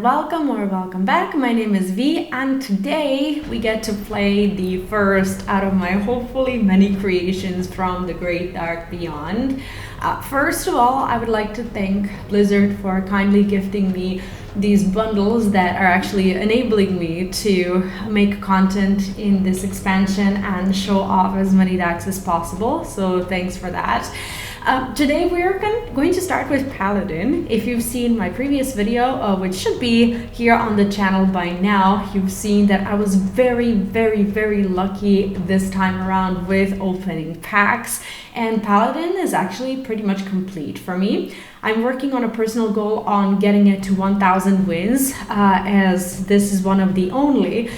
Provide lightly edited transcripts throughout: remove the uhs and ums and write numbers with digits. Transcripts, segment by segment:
welcome back. My name is V, and today we get to play the first out of my hopefully many creations from the Great Dark Beyond. First of all, I would like to thank Blizzard for kindly gifting me these bundles that are actually enabling me to make content in this expansion and show off as many decks as possible, so thanks for that. Today we're going to start with Paladin. If you've seen my previous video, which should be here on the channel by now, you've seen that I was very lucky this time around with opening packs, and Paladin is actually pretty much complete for me. I'm working on a personal goal on getting it to 1000 wins, as this is one of the only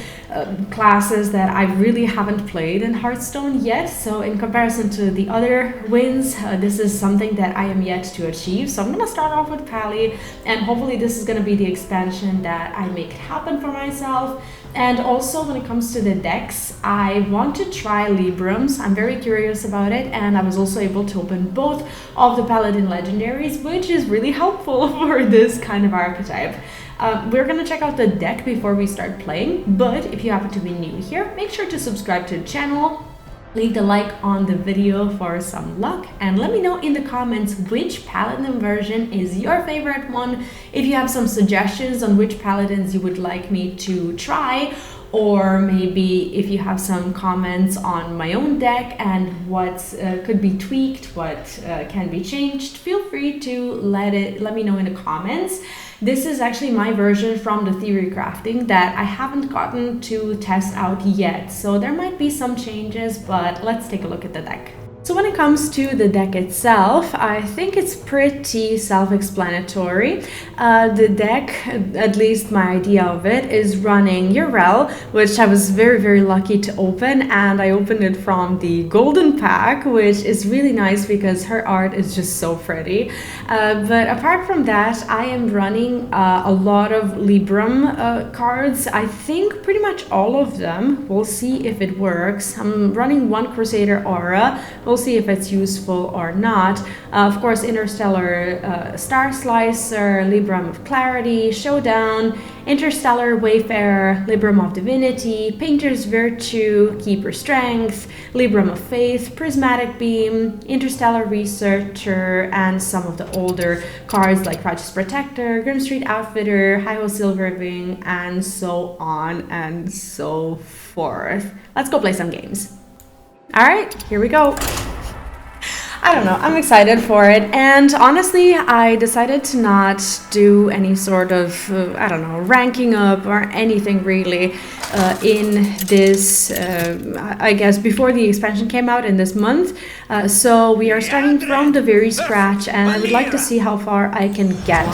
classes that I really haven't played in Hearthstone yet. So in comparison to the other wins, this is something that I am yet to achieve. So I'm going to start off with Pally, and hopefully this is going to be the expansion that I make happen for myself. And also when it comes to the decks, I want to try Librams. I'm very curious about it, and I was also able to open both of the Paladin legendaries, which is really helpful for this kind of archetype. We're going to check out the deck before we start playing, but if you happen to be new here, make sure to subscribe to the channel, leave the like on the video for some luck, and let me know in the comments which Paladin version is your favorite one. If you have some suggestions on which Paladins you would like me to try, or maybe if you have some comments on my own deck and what could be tweaked, what can be changed, feel free to let me know in the comments. This is actually my version from the theorycrafting that I haven't gotten to test out yet, so there might be some changes, but let's take a look at the deck. So when it comes to the deck itself, I think it's pretty self-explanatory. The deck, at least my idea of it, is running Yrel, which I was very lucky to open, and I opened it from the golden pack, which is really nice because her art is just so pretty. But apart from that, I am running a lot of Libram cards. I think pretty much all of them. We'll see if it works. I'm running one Crusader Aura. We'll see if it's useful or not. Of course, Interstellar Starslicer, Libram of Clarity, Showdown, Interstellar Wayfarer, Libram of Divinity, Painter's Virtue, Keeper Strength, Libram of Faith, Prismatic Beam, Interstellar Researcher, and some of the older cards like Righteous Protector, Grim Street Outfitter, Ho Silverwing, and so on and so forth. Let's go play some games. Alright, here we go. I don't know, I'm excited for it, and honestly I decided to not do any sort of, I don't know, ranking up or anything really in this, I guess before the expansion came out in this month. So we are starting from the very scratch, and I would like to see how far I can get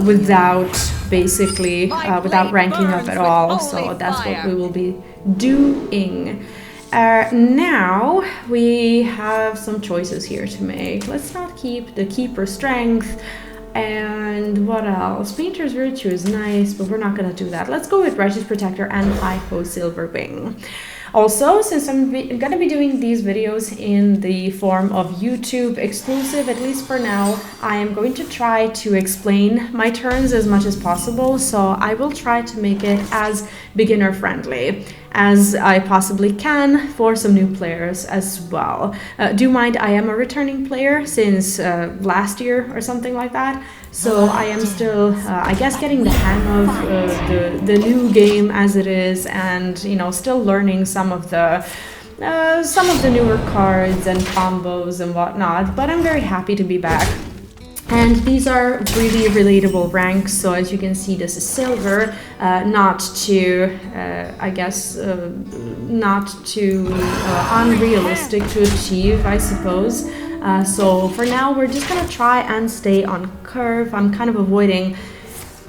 without basically, without ranking up at all, so that's what we will be doing. Now we have some choices here to make. Let's not keep the Keeper Strength, and what else? Painter's Virtue is nice, but we're not gonna do that. Let's go with Righteous Protector and Ho Silverwing. Also, since I'm gonna be doing these videos in the form of YouTube exclusive, at least for now, I am going to try to explain my turns as much as possible, so I will try to make it as beginner friendly as I possibly can for some new players as well. Do mind, I am a returning player since last year or something like that, so I am still, I guess, getting the hang of the new game as it is, and you know, still learning some of the newer cards and combos and whatnot. But I'm very happy to be back. And these are really relatable ranks, so as you can see, this is silver, not too, I guess, not too unrealistic to achieve, I suppose. So for now, we're just gonna try and stay on curve. I'm kind of avoiding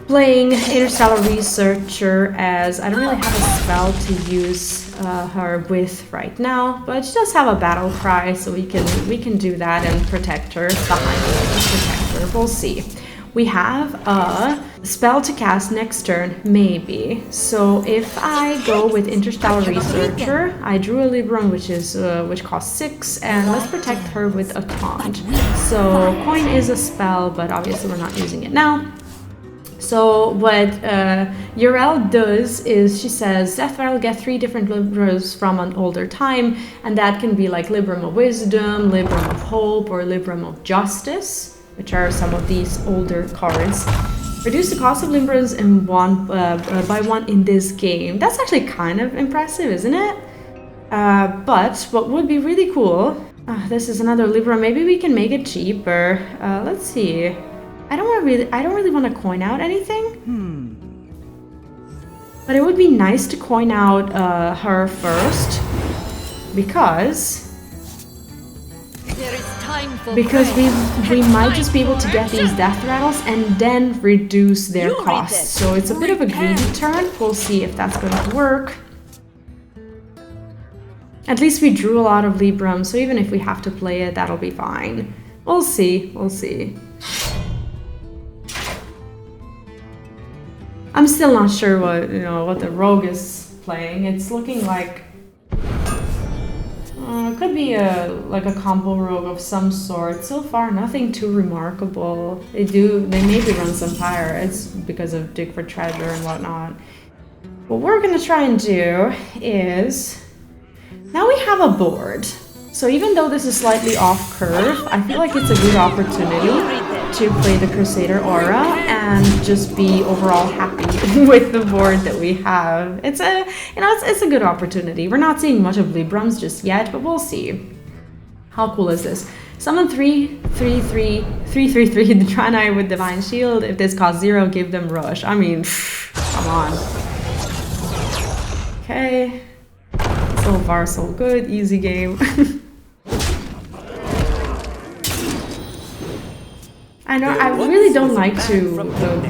playing Interstellar Researcher as I don't really have a spell to use her with right now, but she does have a battle cry, so we can do that and protect her behind the protector. We'll see. We have a spell to cast next turn, maybe. So if I go with Interstellar Researcher, I drew a Libram, which costs 6, and let's protect her with a taunt. So coin is a spell, but obviously we're not using it now. So what Yrel does is she says Death Rattle get 3 different Librams from an older time, and that can be like Libram of Wisdom, Libram of Hope, or Libram of Justice, which are some of these older cards. Reduce the cost of Librams in by 1 in this game. That's actually kind of impressive, isn't it? But what would be really cool, this is another Libram, maybe we can make it cheaper. Let's see. I don't really want to coin out anything. But it would be nice to coin out her first, because we might just be able to get these death rattles and then reduce their costs. So it's a bit of a greedy turn. We'll see if that's going to work. At least we drew a lot of Libram, so even if we have to play it, that'll be fine. We'll see, we'll see. I'm still not sure what the rogue is playing. It's looking like it could be like a combo rogue of some sort. So far, nothing too remarkable. They maybe run some pirates because of dig for treasure and whatnot. What we're gonna try and do is, now we have a board. So even though this is slightly off curve, I feel like it's a good opportunity to play the Crusader aura and just be overall happy with the board that we have. It's a good opportunity. We're not seeing much of Librams just yet, but we'll see. How cool is this? Summon 3/3/3 the Draenei with Divine Shield. If this costs 0, give them Rush. I mean, come on. Okay. So far, so good. Easy game. I know I really don't like to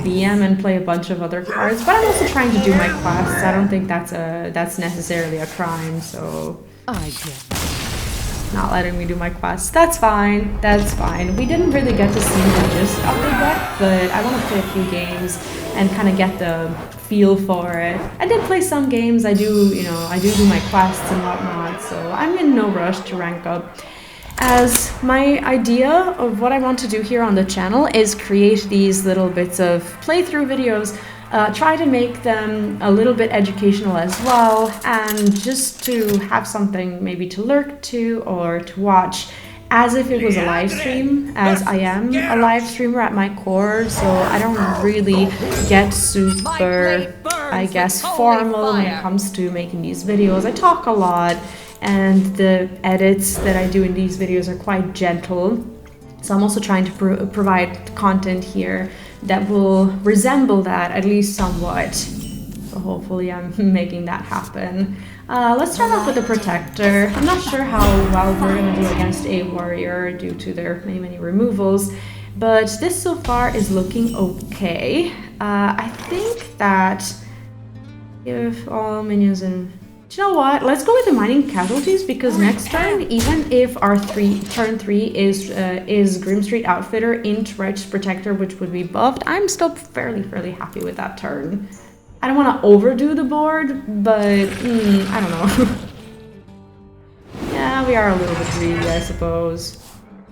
BM and play a bunch of other cards, but I'm also trying to do my quests. I don't think that's necessarily a crime, so not letting me do my quests. That's fine. That's fine. We didn't really get to see the gist of the deck, but I want to play a few games and kind of get the feel for it. I did play some games. I do my quests and whatnot, so I'm in no rush to rank up. As my idea of what I want to do here on the channel is create these little bits of playthrough videos, try to make them a little bit educational as well, and just to have something maybe to lurk to or to watch as if it was a live stream, as I am a live streamer at my core, so I don't really get super, I guess, formal when it comes to making these videos. I talk a lot, and the edits that I do in these videos are quite gentle. So I'm also trying to provide content here that will resemble that, at least somewhat. So hopefully I'm making that happen. Let's start off with the Protector. I'm not sure how well we're going to do against a warrior due to their many removals, but this so far is looking okay. I think that if all minions and... Do you know what? Let's go with the mining casualties, because next turn, even if our turn 3 is Grimstreet Outfitter into Righteous Protector, which would be buffed, I'm still fairly happy with that turn. I don't want to overdo the board, but I don't know. Yeah, we are a little bit greedy, I suppose.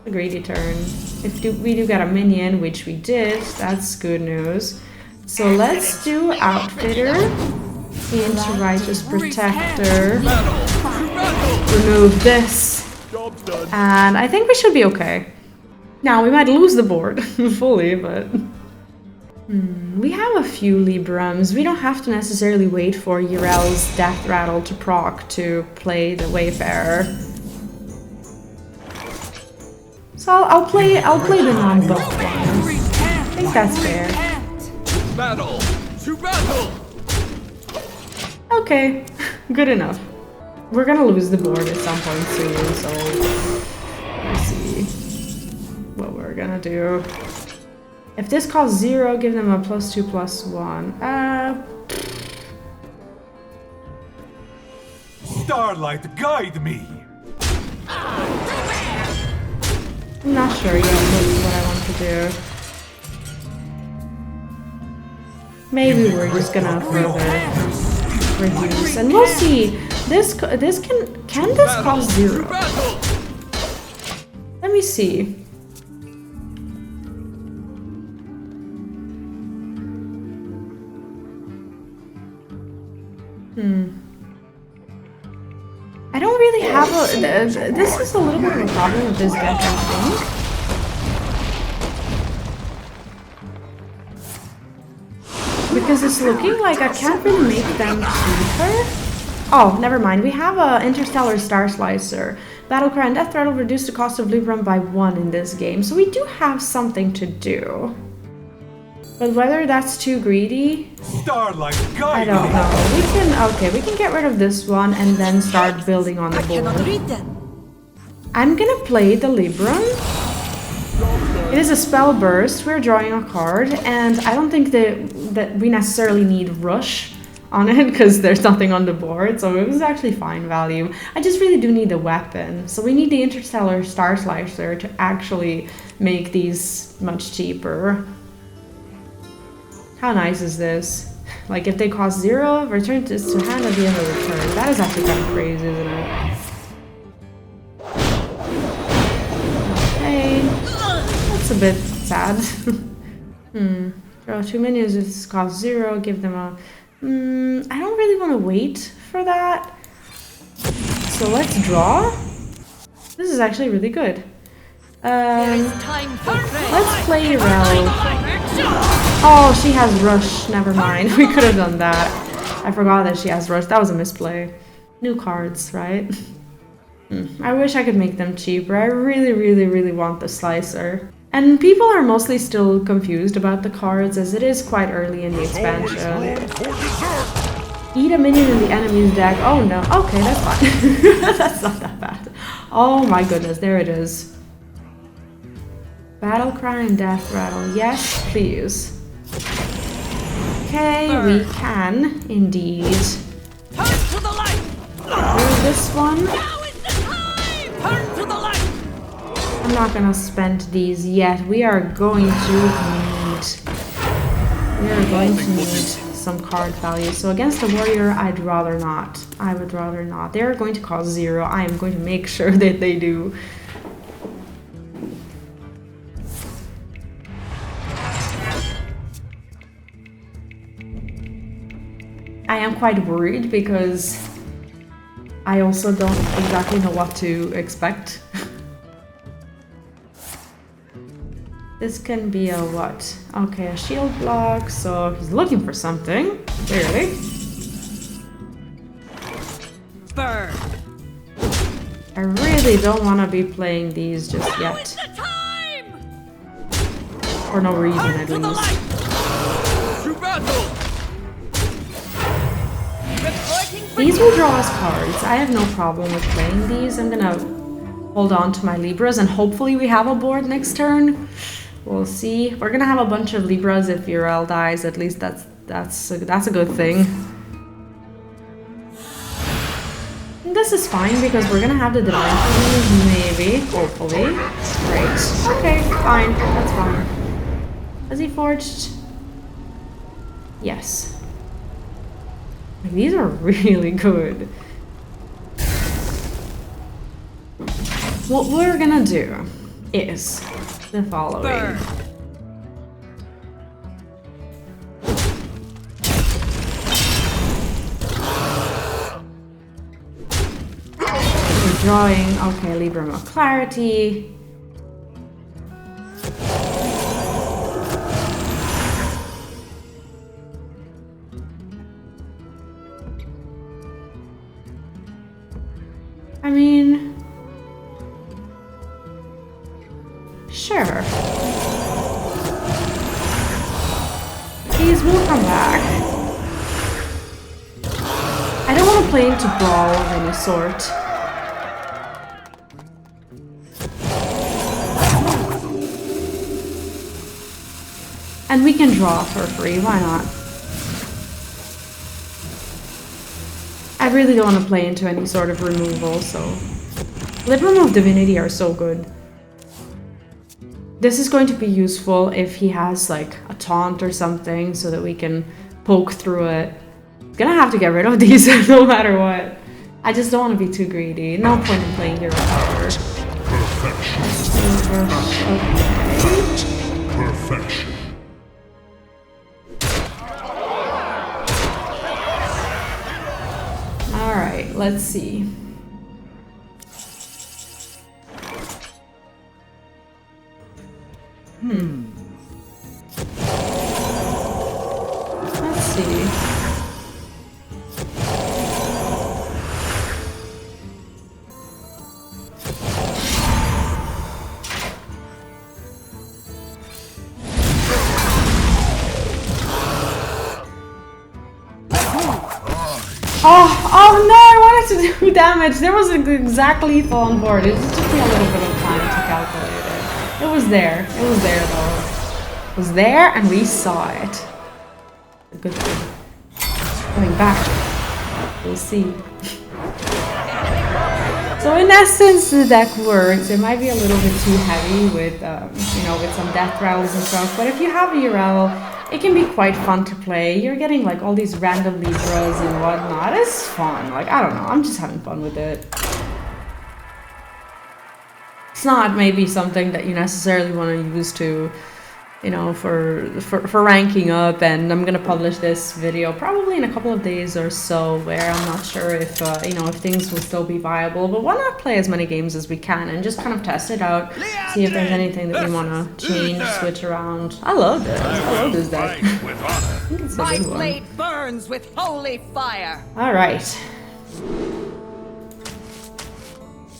A greedy turn. If we do get a minion, which we did, that's good news. So let's do Outfitter into Righteous Protector. Remove this. And I think we should be okay. Now, we might lose the board fully, but... We have a few Librams. We don't have to necessarily wait for Yrel's Death Rattle to proc to play the Wayfarer. So I'll play the non-buffed one. I think that's fair. Battle to battle. Okay, good enough. We're gonna lose the board at some point soon, so let's see what we're gonna do. If this costs 0, give them a +2/+1. Starlight, guide me. I'm not sure yet what I want to do. Maybe we're just gonna further reduce, and we'll see. Can this cost 0? Let me see. I don't really have a... This is a little bit of a problem with this deck, I think. Because it's looking like I can't really make them cheaper. Oh, never mind. We have a Interstellar Starslicer. Battlecry and Death Threat will reduce the cost of Libram by 1 in this game. So we do have something to do. But whether that's too greedy, Starlight, I don't know. We can, okay, we can get rid of this one and then start building on the board. I'm gonna play the Libram. It is a spell burst. We're drawing a card, and I don't think that we necessarily need rush on it because there's nothing on the board, so it was actually fine value. I just really do need a weapon, so we need the Interstellar Starslicer to actually make these much cheaper. How nice is this? Like, if they cost 0, return this to hand at the end of the turn. That is actually kind of crazy, isn't it? Okay. That's a bit sad. Draw 2 minions, this costs 0, give them a... I don't really want to wait for that. So let's draw. This is actually really good. Let's play Yrel. Oh, she has rush. Never mind. We could have done that. I forgot that she has rush. That was a misplay. New cards, right? I wish I could make them cheaper. I really want the slicer. And people are mostly still confused about the cards as it is quite early in the expansion. Eat a minion in the enemy's deck. Oh no. Okay, that's fine. That's not that bad. Oh my goodness, there it is. Battlecry and Death Rattle. Yes, please. Okay, we can indeed do this one. I'm not gonna spend these yet. We are going to need some card value. So against a warrior, I'd rather not. I would rather not. They're going to cost 0. I am going to make sure that they do. I am quite worried because I also don't exactly know what to expect. This can be a what? Okay, a shield block, so he's looking for something, clearly. Burn. I really don't want to be playing these just yet. For no reason, at least. These will draw us cards. I have no problem with playing these. I'm gonna hold on to my Libras and hopefully we have a board next turn. We'll see. We're gonna have a bunch of Libras if Yrel dies. At least that's a good thing. And this is fine because we're gonna have the Dimension, maybe, hopefully. Great. Okay, fine. That's fine. Has he forged? Yes. These are really good. What we're gonna do is the following. We're drawing, okay, Libram of Clarity. I mean, sure. These will come back. I don't want to play into Brawl of any sort. And we can draw for free, why not? I really don't want to play into any sort of removal, so... Libram of Divinity are so good. This is going to be useful if he has, like, a taunt or something, so that we can poke through it. Gonna have to get rid of these no matter what. I just don't want to be too greedy. No point in playing Hero Power. Perfection. let's see. Let's see. Oh no, I wanted to do damage. There was an exact lethal on board. It just took me a little bit of time to calculate it. It was there. It was there though. It was there and we saw it. A good thing. Going back. We'll see. So in essence, the deck works. It might be a little bit too heavy with, you know, with some death rattles and stuff. But if you have Yrel, it can be quite fun to play. You're getting like all these random Libras and whatnot. It's fun. Like, I don't know. I'm just having fun with it. It's not maybe something that you necessarily want to use to, you know, for ranking up. And I'm gonna publish this video probably in a couple of days or so, where I'm not sure if you know, if things will still be viable. But why not play as many games as we can and just kind of test it out, see if there's anything that we want to change, switch around. I love this. I love this deck. I think it's a good one. My blade burns with holy fire. All right.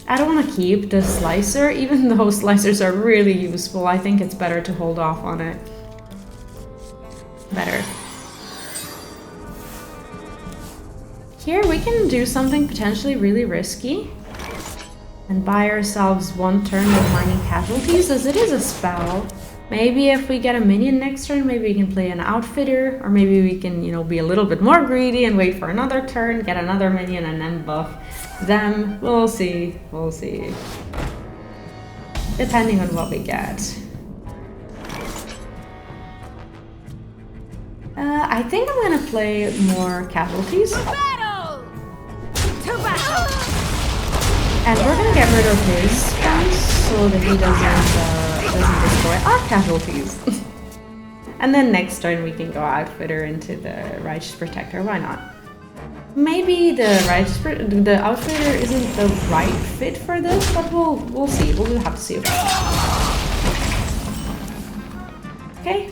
I don't want to keep the slicer, even though slicers are really useful. I think it's better to hold off on it. Better. Here we can do something potentially really risky and buy ourselves one turn with mining casualties, as it is a spell. Maybe if we get a minion next turn, maybe we can play an outfitter, or maybe we can, you know, be a little bit more greedy and wait for another turn, get another minion, and then buff them. We'll see. We'll see. Depending on what we get. I think I'm gonna play more casualties. To battle! To battle! And we're gonna get rid of his spells so that he doesn't destroy our casualties. And then next turn we can go outfitter into the Righteous Protector. Why not? Maybe the outfitter isn't the right fit for this, but we'll see. We'll have to see about it. Okay.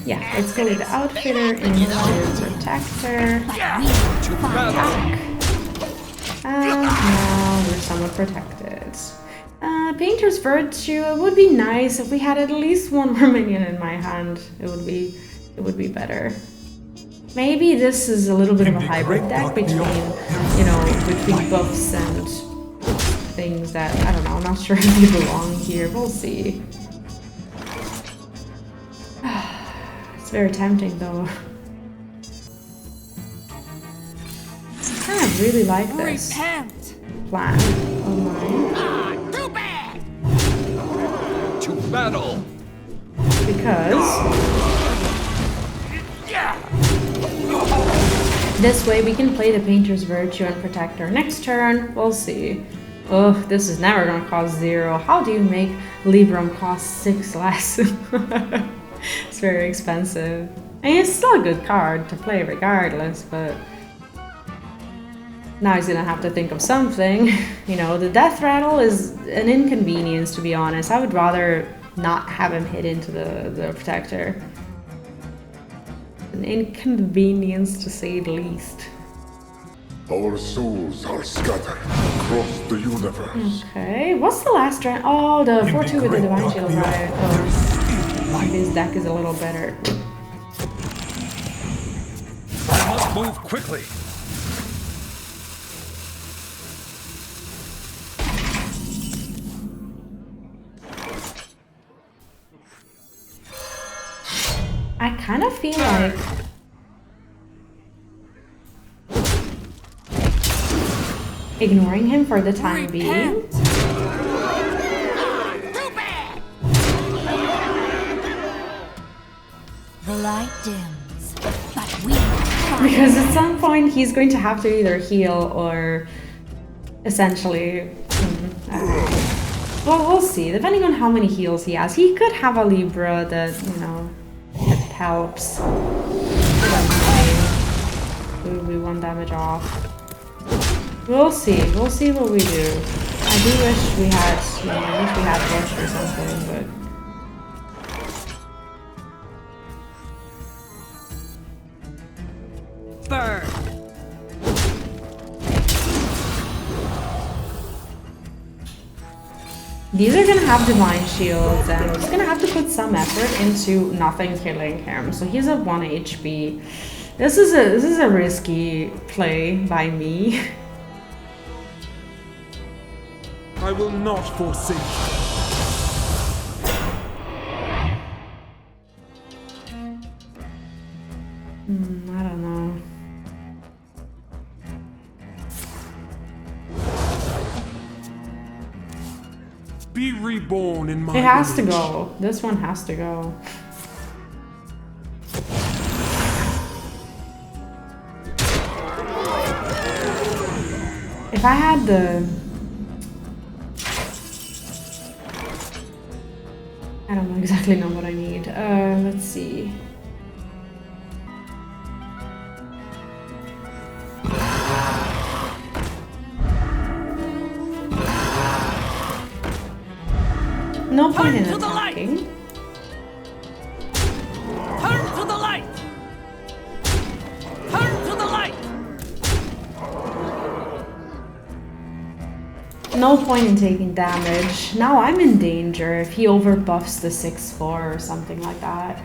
Yeah, let's go with the outfitter into protector. Attack. And now we're somewhat protected. Painter's Virtue. It would be nice if we had at least one more minion in my hand. It would be better. Maybe this is a little bit of a hybrid deck between, you know, between buffs and things that, I don't know, I'm not sure if they belong here. We'll see. It's very tempting though. I kind of really like this plan of mine. Too bad! To battle! Because this way we can play the Painter's Virtue and Protector next turn. We'll see. Ugh, this is never gonna cost 0. How do you make Libram cost 6 less? It's very expensive. I mean, it's still a good card to play regardless, but now he's gonna have to think of something. You know, the death rattle is an inconvenience, to be honest. I would rather not have him hit into the Protector. An inconvenience, to say the least. Our souls are scattered across the universe. Okay, what's the last round? Oh, the 4-2 with the Divine Shield, right? Oh, his deck is a little better. I must move quickly. I kind of feel like ignoring him for the time being. The light dims, but we Because at some point he's going to have to either heal or essentially... well, we'll see. Depending on how many heals he has. He could have a Libra that, you know, that helps. we 1 damage off. We'll see what we do. I do wish we had, you know, I wish we had Rush or something, but... Burn! These are gonna have Divine Shields, and I'm just gonna have to put some effort into nothing killing him. So he's at 1 HP. This is a risky play by me. I will not forsake you. I don't know. Be reborn in my It has to image. go. This one has to go. If I had the... I don't exactly know what I need. Let's see. No point in Turn to the light! attacking. Turn to the light! Turn to the light! No point in taking damage. Now I'm in danger if he overbuffs the 6/4 or something like that.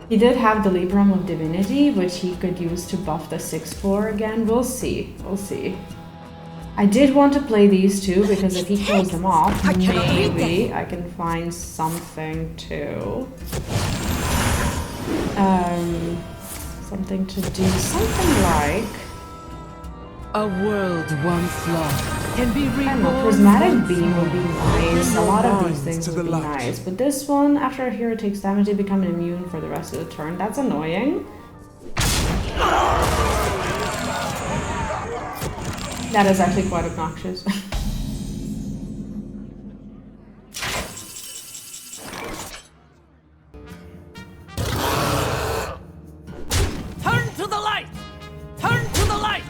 He did have the Libram of Divinity, which he could use to buff the 6/4 again. We'll see. We'll see. I did want to play these two because if he kills them off, maybe I can find something to... something to do. Something like... A world once lost can be I reborn. don't know, Prismatic Beam once would be more. nice. A lot of these minds things to would the be light. nice. But this one, after a hero takes damage, they become immune for the rest of the turn. That's annoying. That is actually quite obnoxious. Turn to the light! Turn to the light!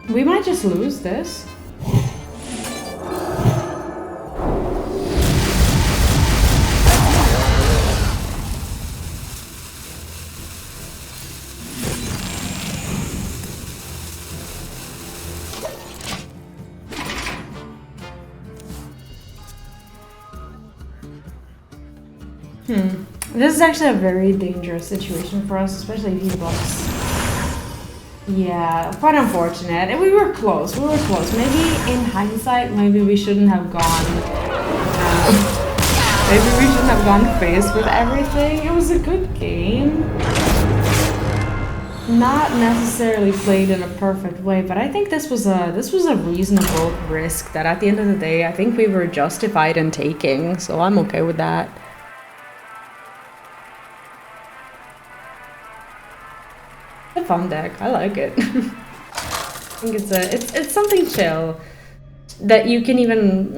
We might just lose this. This is actually a very dangerous situation for us, especially if he buffs. Yeah, quite unfortunate. And we were close. We were close. Maybe in hindsight, maybe we shouldn't have gone. Maybe we shouldn't have gone face with everything. It was a good game. Not necessarily played in a perfect way, but I think this was a reasonable risk that at the end of the day, I think we were justified in taking. So I'm okay with that. A fun deck. I like it. I think it's something chill that you can even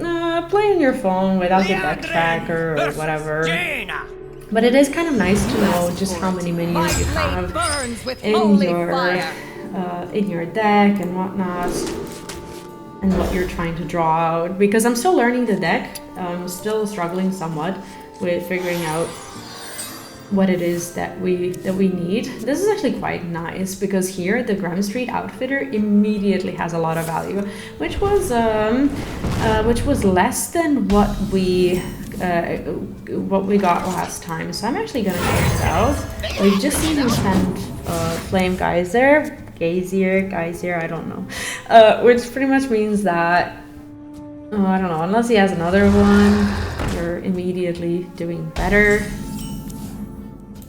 play on your phone without the deck tracker or whatever. But it is kind of nice to know just how many minions you have in your deck and whatnot, and what you're trying to draw out. Because I'm still learning the deck. I'm still struggling somewhat with figuring out what it is that we need. This is actually quite nice because here the Graham Street Outfitter immediately has a lot of value, which was less than what we got last time. So I'm actually gonna check it out. We've just seen him spend Flame Geyser, I don't know, which pretty much means that I don't know, unless he has another one, we're immediately doing better.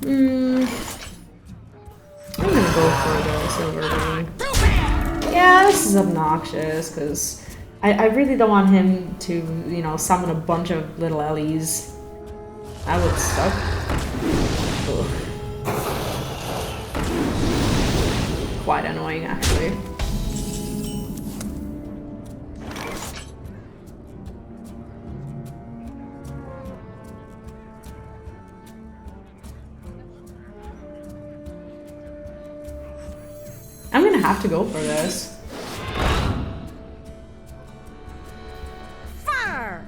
I'm gonna go for the Silvermoon. Yeah, this is obnoxious because I really don't want him to, you know, summon a bunch of little Ellies. That would suck. Ugh. Quite annoying, actually. I'm gonna have to go for this. Fire!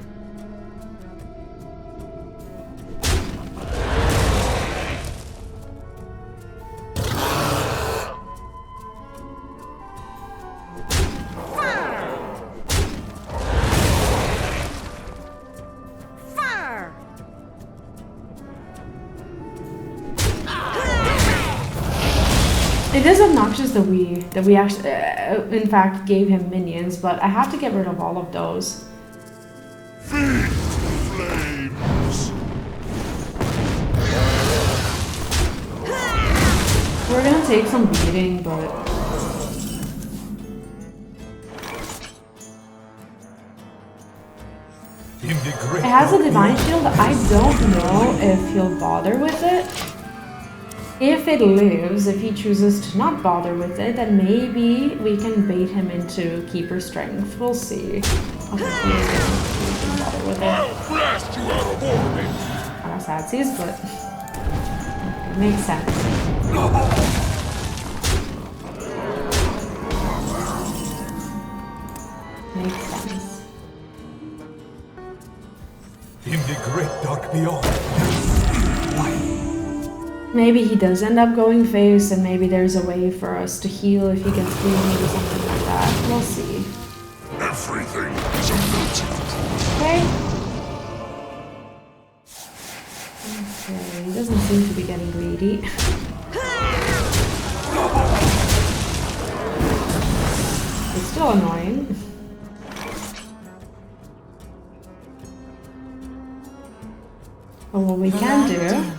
It is obnoxious that we actually, in fact, gave him minions, but I have to get rid of all of those. Feed flames. We're gonna take some beating, but it has a divine shield. I don't know if he'll bother with it. If it lives, if he chooses to not bother with it, then maybe we can bait him into Keeper Strength. We'll see. Okay, he can bother with it. I'll blast you out of orbit. I don't sadsies, but it makes sense. Makes sense. In the great dark beyond. Maybe he does end up going face, and maybe there's a way for us to heal if he gets bleeding or something like that. We'll see. Everything is a melting pot. Okay. Okay, he doesn't seem to be getting greedy. It's still annoying. But what we can do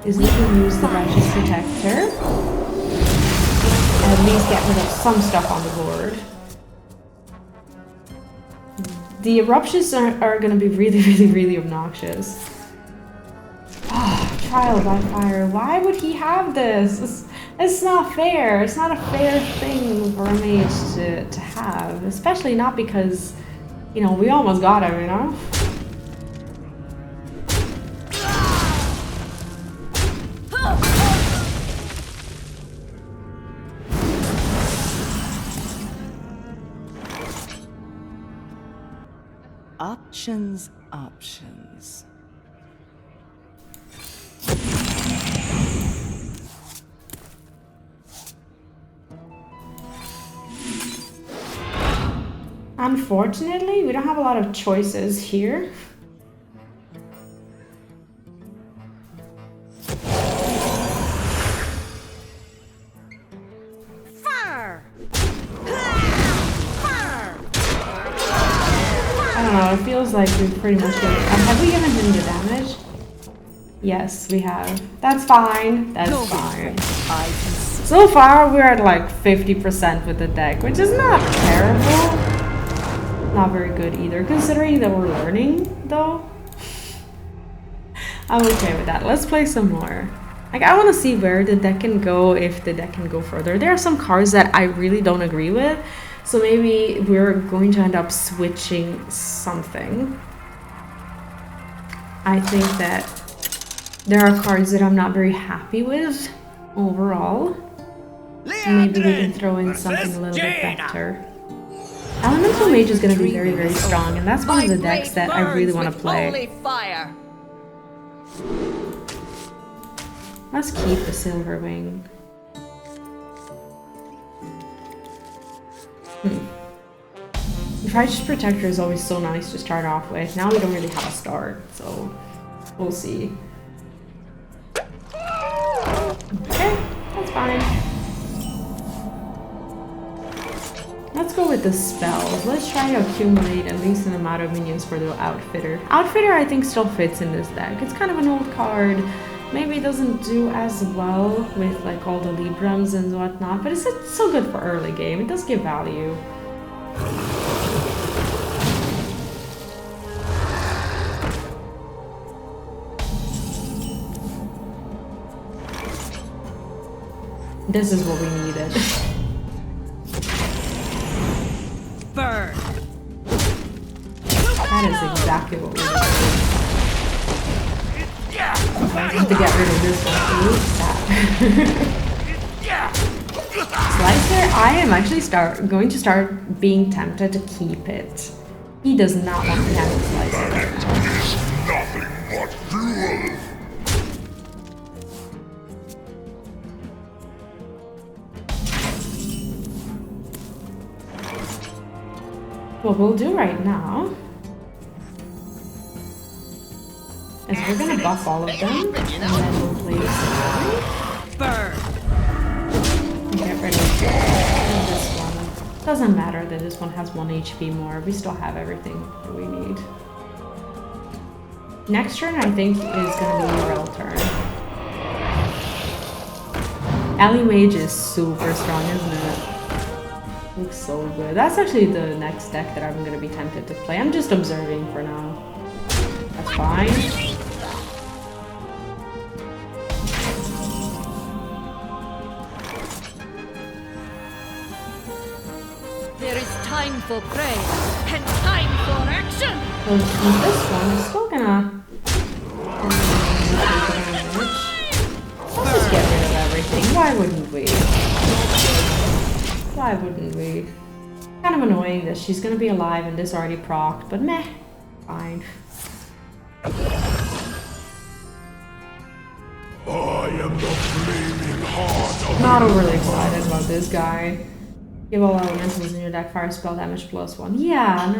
is we can use the Righteous Protector. At least get rid of some stuff on the board. The eruptions are going to be really obnoxious. Ah, Trial by Fire. Why would he have this? It's not fair. It's not a fair thing for a mage to have. Especially not because, you know, we almost got him, you know? Options. Unfortunately, we don't have a lot of choices here. It feels like we've pretty much given it. Have we given him the damage? Yes, we have. That's fine. That's fine. So far, we're at like 50% with the deck, which is not terrible. Not very good either, considering that we're learning, though. I'm okay with that. Let's play some more. Like, I want to see where the deck can go, if the deck can go further. There are some cards that I really don't agree with. So maybe we're going to end up switching something. I think that there are cards that I'm not very happy with overall. Maybe we can throw in something a little bit better. Elemental Mage is going to be very strong, and that's one of the decks that I really want to play. Let's keep the Silverwing. The Righteous Protector is always so nice to start off with. Now we don't really have a start, so we'll see. Okay, that's fine. Let's go with the spells. Let's try to accumulate at least an amount of minions for the Outfitter. Outfitter, I think, still fits in this deck. It's kind of an old card. Maybe it doesn't do as well with like all the Librams and whatnot, but it's so good for early game. It does give value. This is what we needed. Burn. That is exactly what we needed. I have to get rid of this one too. That. I am actually going to start being tempted to keep it. He does not want the Casualties right now. Is nothing but fuel. What we'll do right now is we're gonna buff all of them, and then we'll place Burn. get rid of this one. Doesn't matter that this one has 1 HP more. We still have everything that we need. Next turn, I think, is gonna be Yrel turn. Ally Mage is super strong, isn't it? Looks so good. That's actually the next deck that I'm gonna be tempted to play. I'm just observing for now. That's fine. There is time for prey and time for action. So this one is still gonna let's just get rid of everything. Why wouldn't we? Why wouldn't we? Kind of annoying that she's gonna be alive and this already procced, but meh. Fine. I am the flaming heart of Not overly excited about this guy. Give all elementals in your deck fire spell damage +1. Yeah,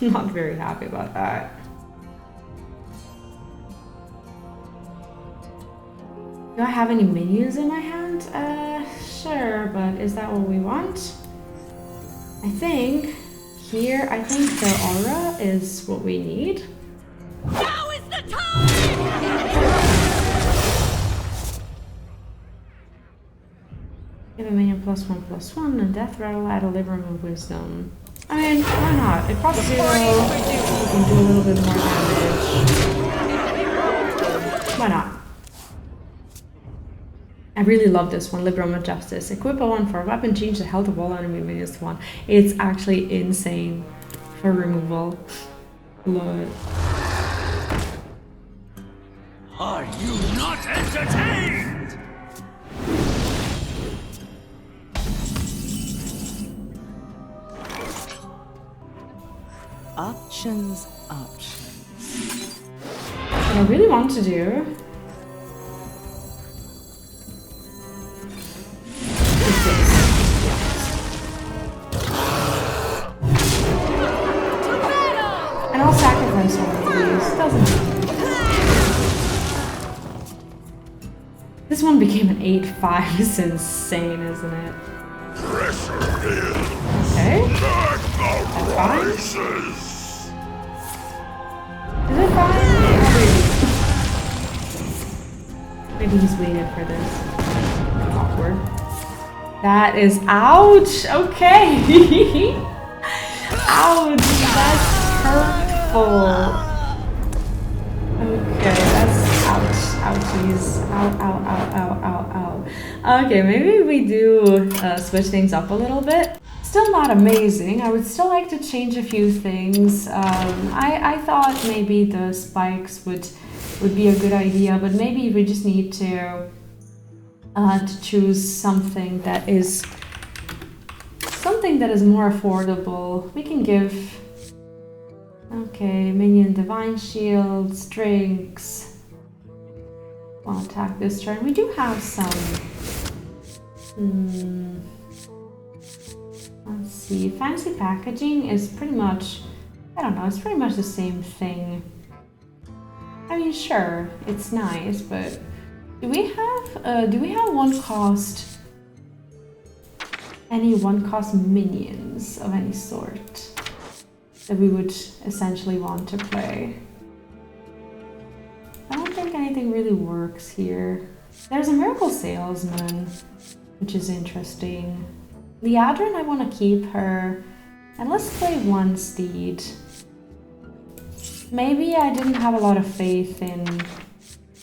not very happy about that. Do I have any minions in my hand? Sure, but is that what we want? I think the aura is what we need. Now is the time! Give a minion +1/+1 and death rattle, add a Libram of wisdom. I mean, why not? It costs 0, we can do a little bit more damage. Why not? I really love this one, Libram of Justice. Equip a 1 for a weapon, change the health of all enemy minions to 1. It's actually insane for removal. Love it. Are you not entertained? Options. What I really want to do is this. And I'll sacrifice one of these. Doesn't matter. This one became an 8/5. It's insane, isn't it? Okay. That's fine. Is it fine? Maybe he's waiting for this. Awkward. That is ouch. Okay. Ouch. That's hurtful. Okay, that's ouch. Ouchies. Ow, ow, ow, ow, ow, ow. Okay, maybe we do switch things up a little bit. Still not amazing. I would still like to change a few things. I thought maybe the spikes would be a good idea, but maybe we just need to choose something that is more affordable. We can give minion divine shields, drinks. I'll attack this turn. We do have some. Let's see. Fancy packaging is pretty much, I don't know, it's pretty much the same thing. I mean, sure, it's nice, but do we have one cost minions of any sort that we would essentially want to play? I don't think anything really works here. There's a Miracle Salesman, which is interesting. Liadrin, I want to keep her. And let's play one steed. Maybe I didn't have a lot of faith in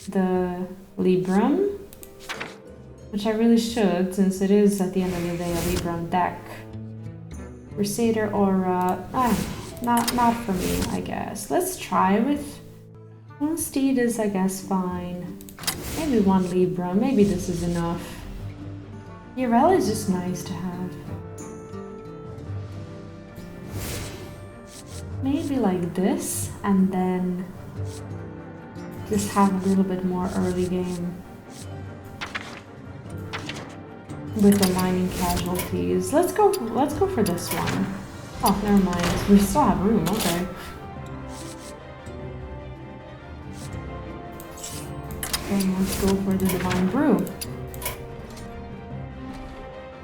the Libram, which I really should, since it is at the end of the day a Libram deck. Crusader Aura, not for me, I guess. Let's try with one steed is, I guess, fine. Maybe one Libram, maybe this is enough. Yrel is just nice to have. Maybe like this, and then just have a little bit more early game with the mining casualties. Let's go for this one. Oh, never mind. We still have room, okay. And let's go for the Divine Brew.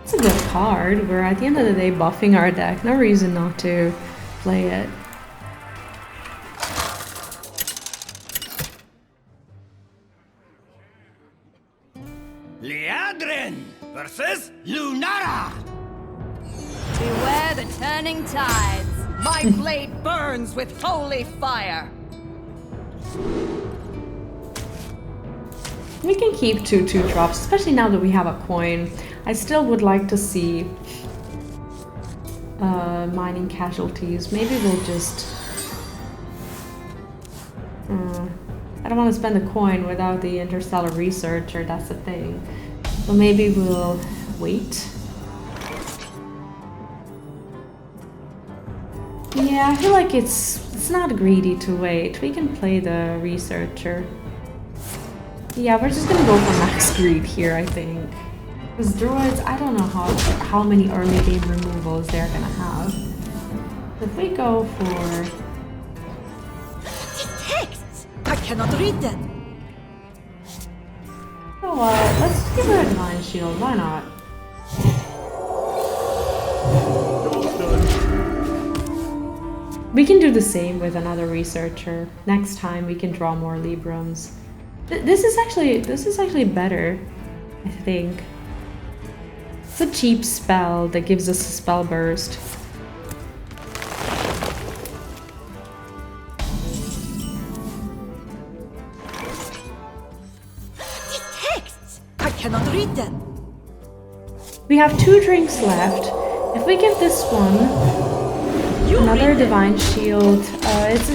It's a good card. We're at the end of the day buffing our deck. No reason not to play it. Liadrin versus Lunara. Beware the turning tides. My blade burns with holy fire. We can keep 2/2 drops, especially now that we have a coin. I still would like to see mining casualties. Maybe we'll just... I don't want to spend the coin without the Interstellar Researcher, that's the thing. So maybe we'll wait. Yeah, I feel like it's not greedy to wait. We can play the Researcher. Yeah, we're just gonna go for max greed here, I think. Because druids, I don't know how many early game removals they're gonna have. If we go for... These texts! I cannot read them. You know what? Let's give her a Divine Shield. Why not? We can do the same with another Researcher. Next time we can draw more Librams. This is actually better, I think. It's a cheap spell that gives us a spell burst. These texts! I cannot read them. We have 2 drinks left. If we give this one another Divine Shield,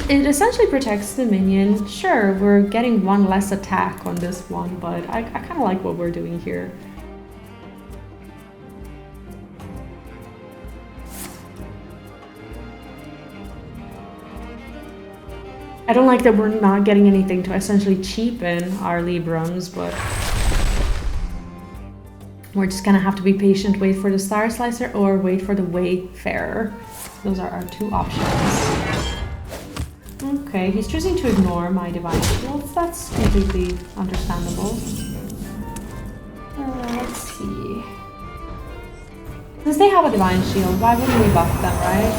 it essentially protects the minion. Sure, we're getting 1 less attack on this one, but I kind of like what we're doing here. I don't like that we're not getting anything to essentially cheapen our Librams, but we're just gonna have to be patient, wait for the Starslicer or wait for the Wayfarer. Those are our 2 options. Okay, he's choosing to ignore my Divine Shields. That's completely understandable. Let's see. Since they have a Divine Shield, why wouldn't we buff them, right?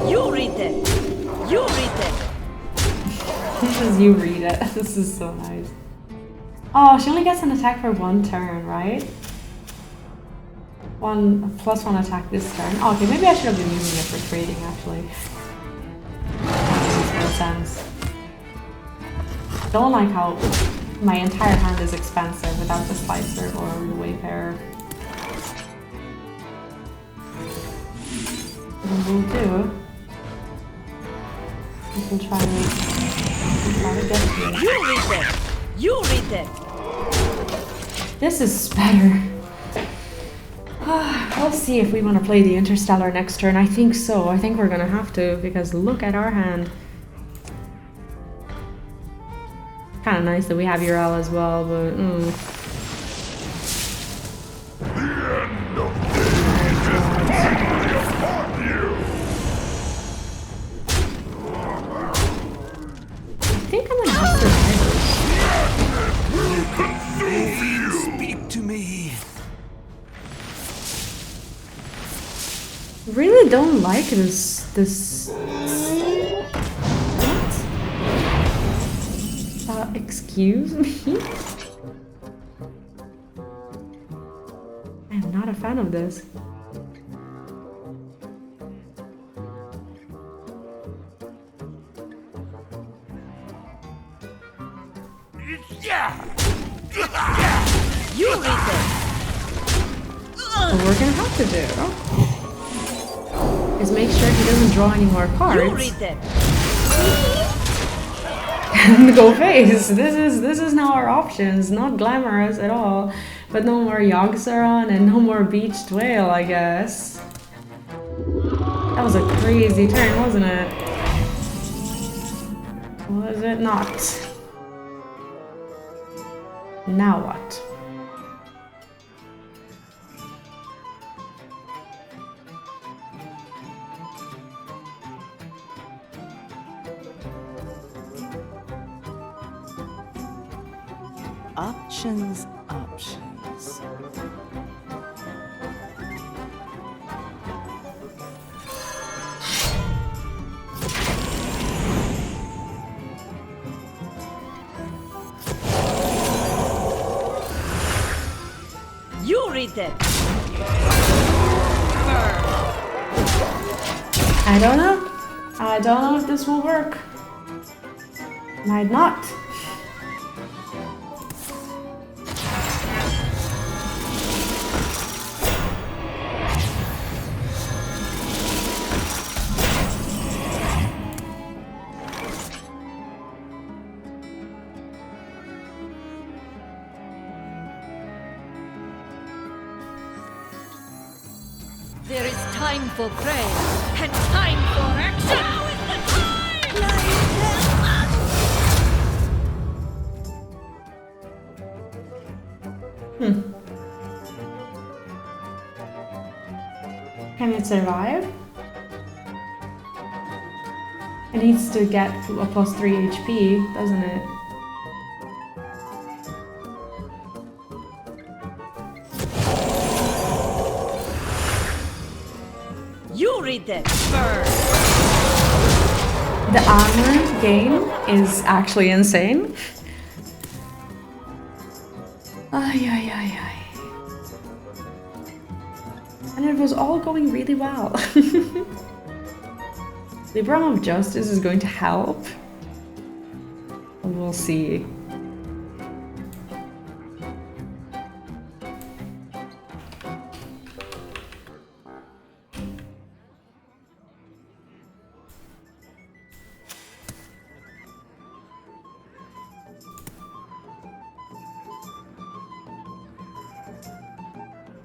You read them. You read them. This is you read it. This is so nice. Oh, she only gets an attack for 1 turn, right? +1 attack this turn. Oh, okay, maybe I should have been using it for trading, actually. That makes no sense. Don't like how my entire hand is expensive without the Slicer or the Wayfarer. What we'll do is we'll try to get here. You read them. You read them. This is better. Let's see if we want to play the Interstellar next turn. I think so. I think we're gonna have to, because look at our hand. Kind of nice that we have Yrel as well, but I think I'm gonna have survivors. Speak to me. Really don't like this what? Excuse me? I am not a fan of this. You read them. What we're gonna have to do is make sure he doesn't draw any more cards. You read them. and go face. This is now our options. Not glamorous at all, but no more Yogg-Saron and no more Beached Whale, I guess. That was a crazy turn, wasn't it? Was it not? Now what? Options. You read it. I don't know. I don't know if this will work. Might not. There is time for prayer and time for action. Now is the time! Can it survive? It needs to get to a plus 3 HP, doesn't it? You read it. Burn. The armor game is actually insane. Ay, ay, ay, ay. And it was all going really well. Libram of Justice is going to help. We'll see.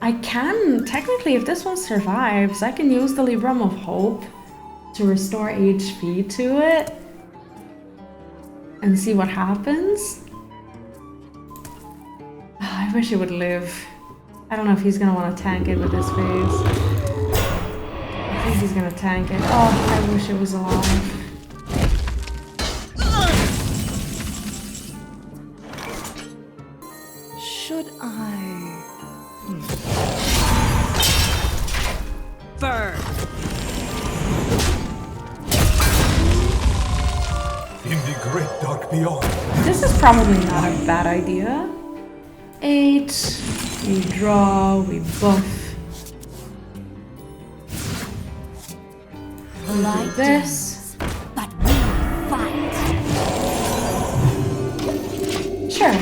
I can, technically, if this one survives, I can use the Libram of Hope to restore HP to it and see what happens. I wish it would live. I don't know if he's gonna want to tank it with his face. I think he's gonna tank it. Oh, I wish it was alive. Should I? Burn. In the great dark beyond. This is probably not a bad idea. 8, we draw, we buff. Like This. but we fight. Sure.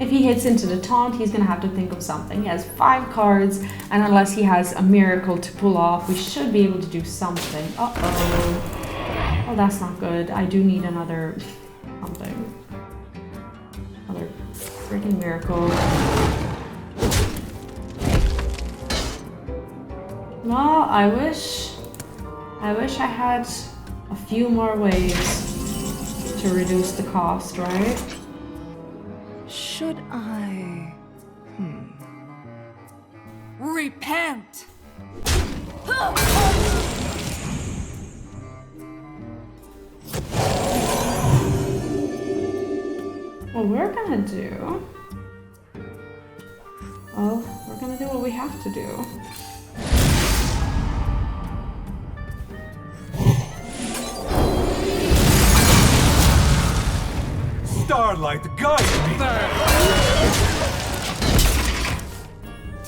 If he hits into the taunt, he's gonna have to think of something. He has 5 cards, and unless he has a miracle to pull off, we should be able to do something. Uh-oh. Oh, that's not good. I do need another something. Another freaking miracle. No, I wish I had a few more ways to reduce the cost, right? Should I? Repent. What we're gonna do... Well, we're gonna do what we have to do. Starlight, guide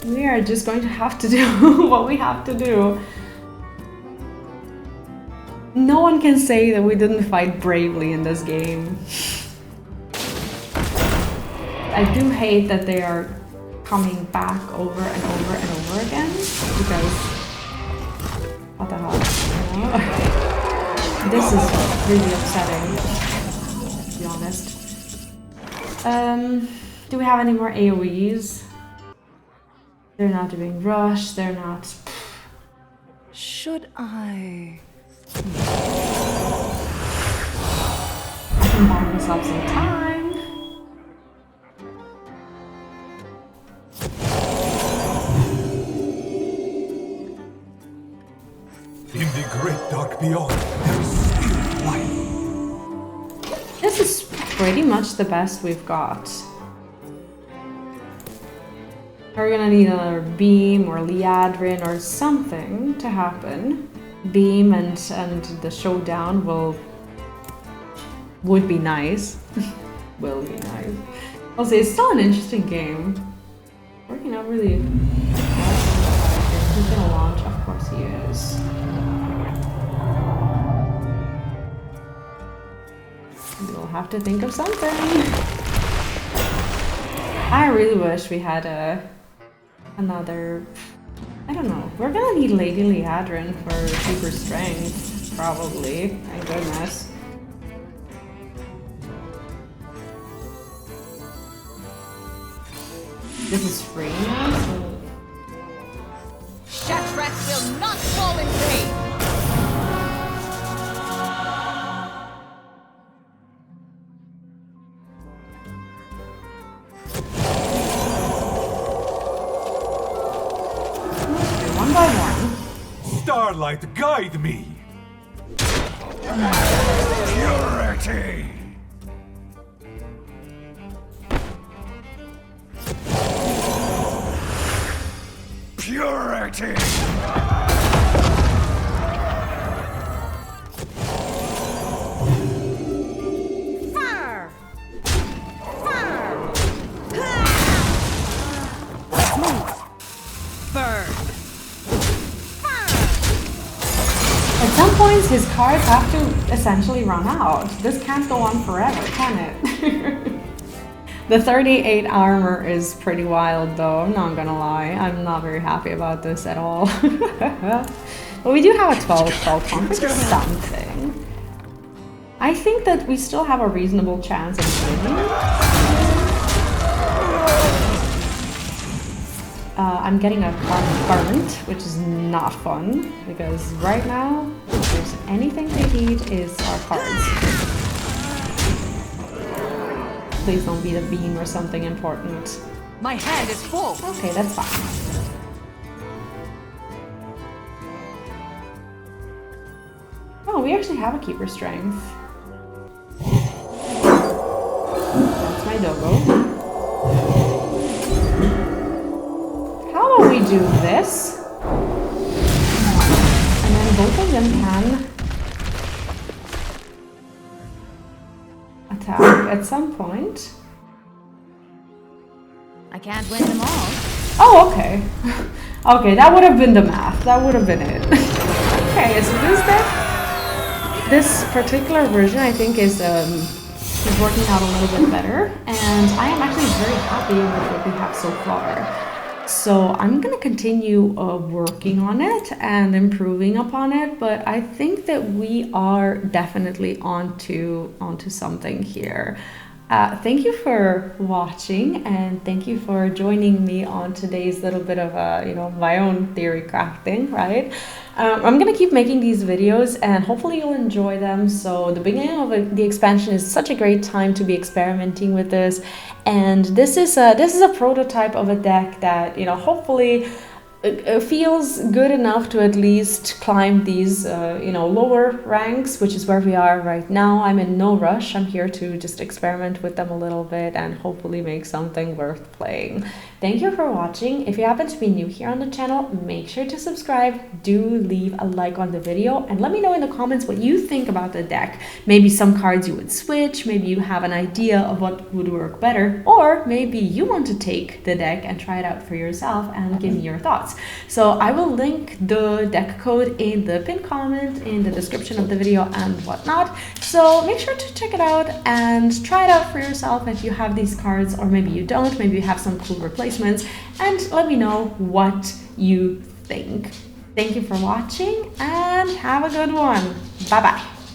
me! We are just going to have to do what we have to do. No one can say that we didn't fight bravely in this game. I do hate that they are coming back over and over and over again, because... What the hell? This is really upsetting. Do we have any more AoEs? They're not doing rush, they're not... Should I? I can buy myself some time. In the great dark beyond, there is still light. This is pretty much the best we've got. We're gonna need another beam or Liadrin or something to happen. Beam and the showdown would be nice. Will be nice. I'll say it's still an interesting game. Working out really. He's gonna launch, of course he is. We'll have to think of something. I really wish we had another. I don't know. We're gonna need Lady Liadrin for super strength, probably. Thank goodness. This is free now, so. Shatrak will not fall in vain! One by one. Starlight, guide me! Purity! Purity! Fire! Fire! Burn! At some points, his cards have to essentially run out. This can't go on forever, can it? The 38 armor is pretty wild though, I'm not gonna lie. I'm not very happy about this at all. But we do have a 12 conquer, which is something. I think that we still have a reasonable chance of winning. I'm getting a burnt, which is not fun, because right now, if there's anything they need is our cards. Please don't be the beam or something important. My hand is full! Okay, that's fine. Oh, we actually have a keeper strength. That's my doggo. How about we do this? And then both of them can attack at some point. I can't win them all. Oh, okay. Okay, that would have been the math. That would have been it. Okay, so this particular version I think is working out a little bit better, and I am actually very happy with what we have so far. So I'm gonna continue working on it and improving upon it, but I think that we are definitely onto something here. Thank you for watching, and thank you for joining me on today's little bit of my own theory crafting, right? I'm gonna keep making these videos and hopefully you'll enjoy them. So the beginning of the expansion is such a great time to be experimenting with this, and this is a prototype of a deck that hopefully feels good enough to at least climb these lower ranks, which is where we are right now. I'm in no rush. I'm here to just experiment with them a little bit and hopefully make something worth playing. Thank you for watching. If you happen to be new here on the channel, make sure to subscribe. Do leave a like on the video and let me know in the comments what you think about the deck. Maybe some cards you would switch, maybe you have an idea of what would work better, or maybe you want to take the deck and try it out for yourself and give me your thoughts. So I will link the deck code in the pinned comment, in the description of the video and whatnot. So make sure to check it out and try it out for yourself if you have these cards, or maybe you don't, maybe you have some cool replacements, and let me know what you think. Thank you for watching and have a good one. Bye bye.